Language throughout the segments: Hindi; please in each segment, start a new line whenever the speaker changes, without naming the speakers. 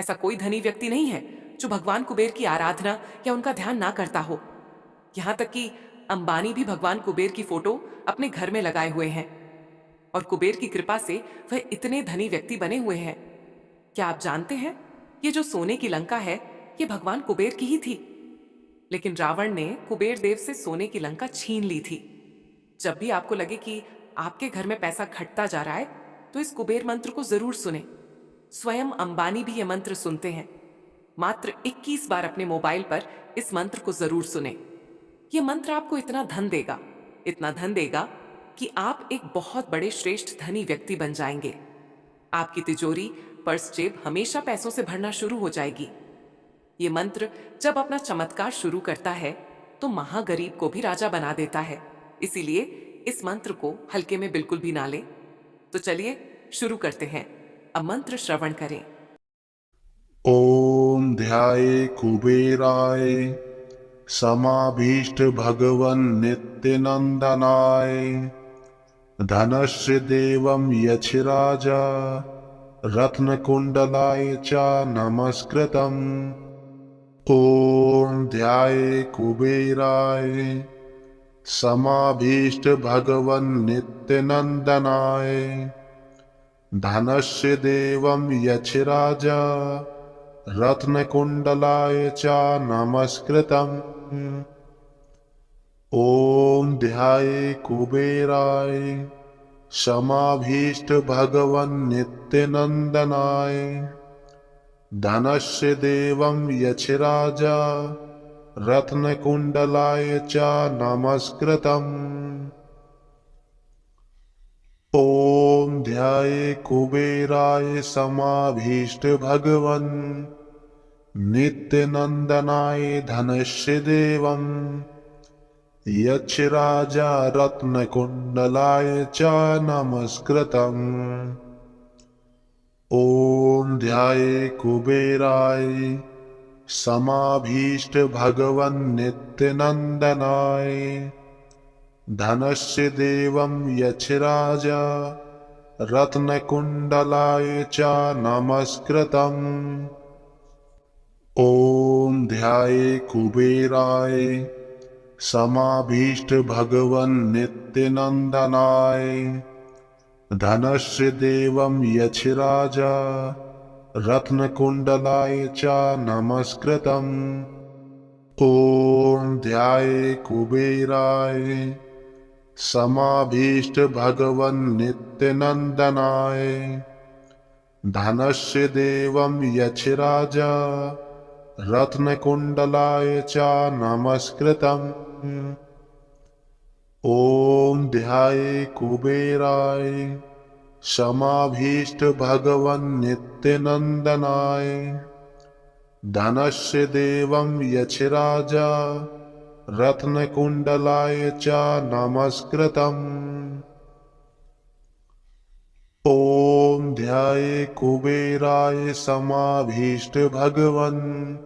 ऐसा कोई धनी व्यक्ति नहीं है जो भगवान कुबेर की आराधना या उनका ध्यान ना करता हो। यहाँ तक कि अंबानी भी भगवान कुबेर की फोटो अपने घर में लगाए हुए हैं और कुबेर की कृपा से वह इतने धनी व्यक्ति बने हुए हैं। क्या आप जानते हैं, ये जो सोने की लंका है, ये भगवान कुबेर की ही थी, लेकिन रावण ने कुबेर देव से सोने की लंका छीन ली थी। जब भी आपको लगे कि आपके घर में पैसा घटता जा रहा है, तो इस कुबेर मंत्र को जरूर सुने। स्वयं अंबानी भी ये मंत्र सुनते हैं। मात्र 21 बार अपने मोबाइल पर इस मंत्र को जरूर सुने। ये मंत्र आपको इतना धन देगा कि आप एक बहुत बड़े श्रेष्ठ धनी व्यक्ति बन जाएंगे। आपकी तिजोरी, पर्स, जेब हमेशा पैसों से भरना शुरू हो जाएगी। ये मंत्र जब अपना चमत्कार शुरू करता है तो महागरीब को भी राजा बना देता है। इसीलिए इस मंत्र को हल्के में बिल्कुल भी ना लें। तो चलिए शुरू करते हैं। अब मंत्र श्रवण करें।
ओम ध्याये कुबेराय समाभीष्ट भगवन् नित्यनंदनाय धनस्य देवं यक्षराजा रत्नकुंडलाय च नमस्कृतम्। ओम ध्याये कुबेराय समाभीष्ट भगवन् नित्यनंदनाय धनस्य देवं यक्षराजा रत्नकुंडलाय च नमस्कृतम्। ओम ध्याये कुबेराय समाभीष्ट भगवन् नित्यनंदनाय धनस्य देवं यक्षराजा रत्नकुंडलाय च नमस्कृतम्। ओम ध्याये कुबेराय समाभीष्ट भगवन् नित्यनंदनाय धनस्य देवं यक्षराजा रत्नकुंडलाय च नमस्कृतम्। ओम ध्याये कुबेराय समाभीष्ट भगवन् नित्यनंदनाय धनस्य देवं यक्षराजा रत्नकुंडलाय च नमस्कृतम्। ओम ध्याये कुबेराय समाभीष्ट भगवन् नित्यनंदनाय धनस्य देवं यक्षराजा रत्नकुंडलाय च नमस्कृतम्। ओम ध्याये कुबेराय समाभीष्ट भगवन् नित्यनंदनाय धनस्य देवं यक्षराजा रत्नकुंडलाय च नमस्कृतम्। ओम ध्याये कुबेराय समाभीष्ट भगवन् नित्यनंदनाय धनस्य देवं यक्षराजा रत्नकुंडलाय च नमस्कृतम्। ओम ध्याये कुबेराय समाभीष्ट भगवन्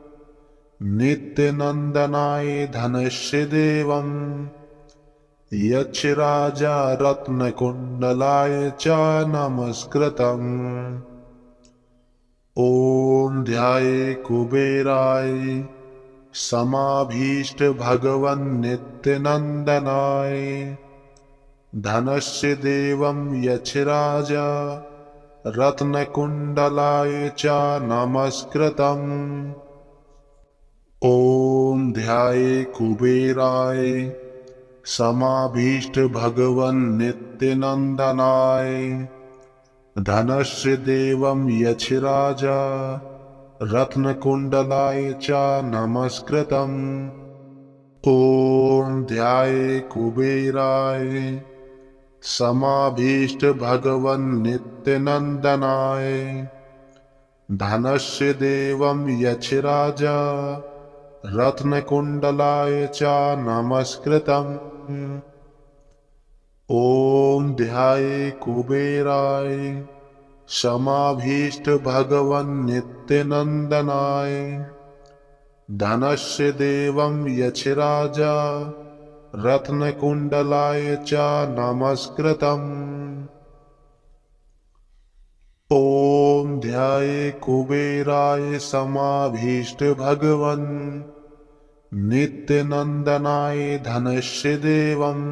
नित्यनंदनाय धनस्य देवं यक्षराजा रत्नकुंडलाय च नमस्कृतम्। ओम ध्याये कुबेराय समाभीष्ट भगवन् नित्यनंदनाय धनस्य देवं यक्षराजा रत्नकुंडलाय च नमस्कृतम्। ओम ध्याये कुबेराय समाभीष्ट भगवन् नित्यनंदनाय धनस्य देवं यक्षराजा रत्नकुंडलाय च नमस्कृतम्। ओम ध्याये कुबेराय समाभीष्ट भगवन् नित्यनंदनाय धनस्य देवं यक्षराजा रत्नकुंडलाय च नमस्कृतम्। ओम ध्याये कुबेराय समाभीष्ट भगवन् नित्यनंदनाय धनस्य देवं यक्षराजा रत्नकुंडलाय च नमस्कृतम्। ॐ ध्याये कुबेराय समाभीष्ट भगवन् नित्यनन्दनाय धनस्य देवम्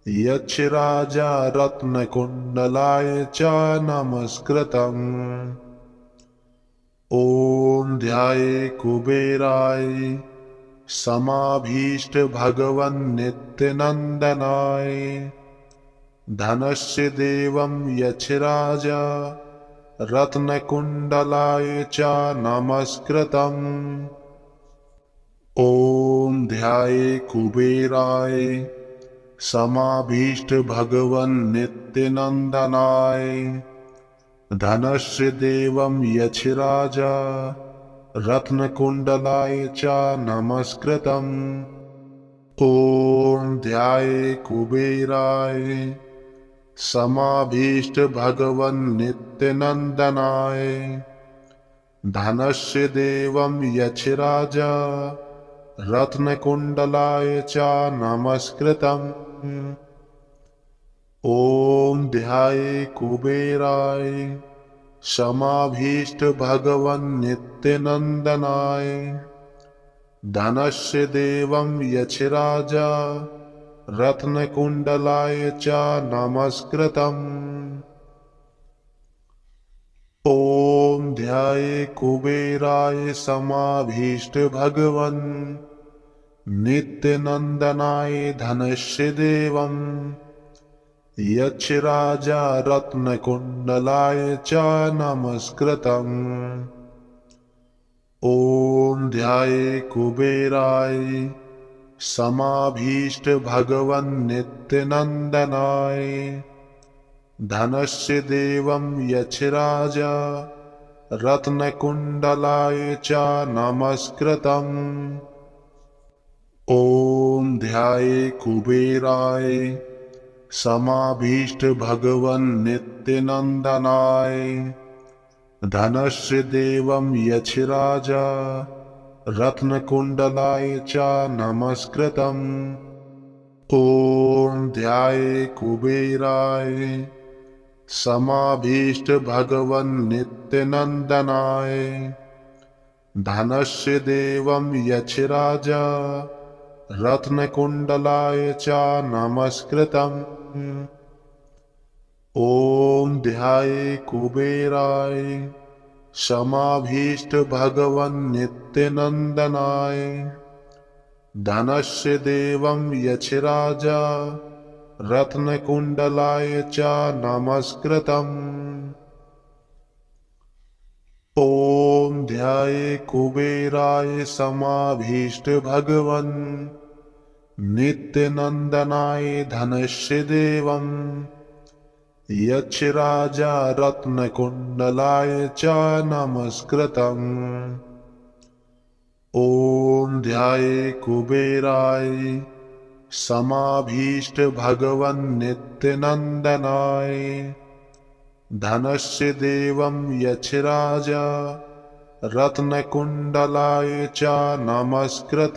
यक्षराजा रत्नकुण्डलाय च नमस्कृतम् ॐ ध्याये कुबेराय समाभीष्ट भगवन् नित्यनन्दनाय धनस्य देवं यक्षराजा रत्नकुण्डलाय च नमस्कृतम् ॐ ध्याये कुबेराय समाभीष्ट भगवन् नित्यनन्दनाय धनस्य देवं यक्षराजा रत्नकुण्डलाय च नमस्कृतम् ॐ ध्याये कुबेराय समाभीष्ट भगवन् नित्यनन्दनाय धनस्य देवं यक्षराजा रत्नकुण्डलाय च नमस्कृतम् ॐ ध्याये कुबेराय समाभीष्ट भगवन् नित्यनन्दनाय धनस्य देवं यक्षराजा रत्नकुण्डलाय च नमस्कृतम् ॐ ध्याये कुबेराय समाभीष्ट भगवन् नित्यनन्दनाय धनस्य देवं यक्षराजा रत्नकुण्डलाय च नमस्कृतम् ॐ ध्याये कुबेराय समाभीष्ट भगवन् नित्यनन्दनाय धनस्य देवं यक्षराजा रत्नकुण्डलाय च नमस्कृतम् ॐ ध्याये कुबेराय समाभीष्ट भगवन् नित्यनन्दनाय धनस्य देवं यक्षराजा रत्नकुण्डलाय च नमस्कृतम् ॐ ध्याये कुबेराय समाभीष्ट भगवन् नित्यनन्दनाय धनस्य देवं यक्षराजा रत्नकुण्डलाय च नमस्कृतम् ॐ ध्याये कुबेराय समाभीष्ट भगवन् नित्यनन्दनाय धनस्य देवं यक्षराजा रत्नकुण्डलाय च नमस्कृतम् ॐ ध्याये कुबेराय समाभीष्ट भगवन् नित्यनन्दनाय धनस्य देवं यक्षराजा रत्नकुण्डलाय च नमस्कृतम् ॐ ध्याये कुबेराय समाभीष्ट भगवन् नित्यनन्दनाय धनस्य देवं यक्षराजा रत्नकुण्डलाय च नमस्कृतम्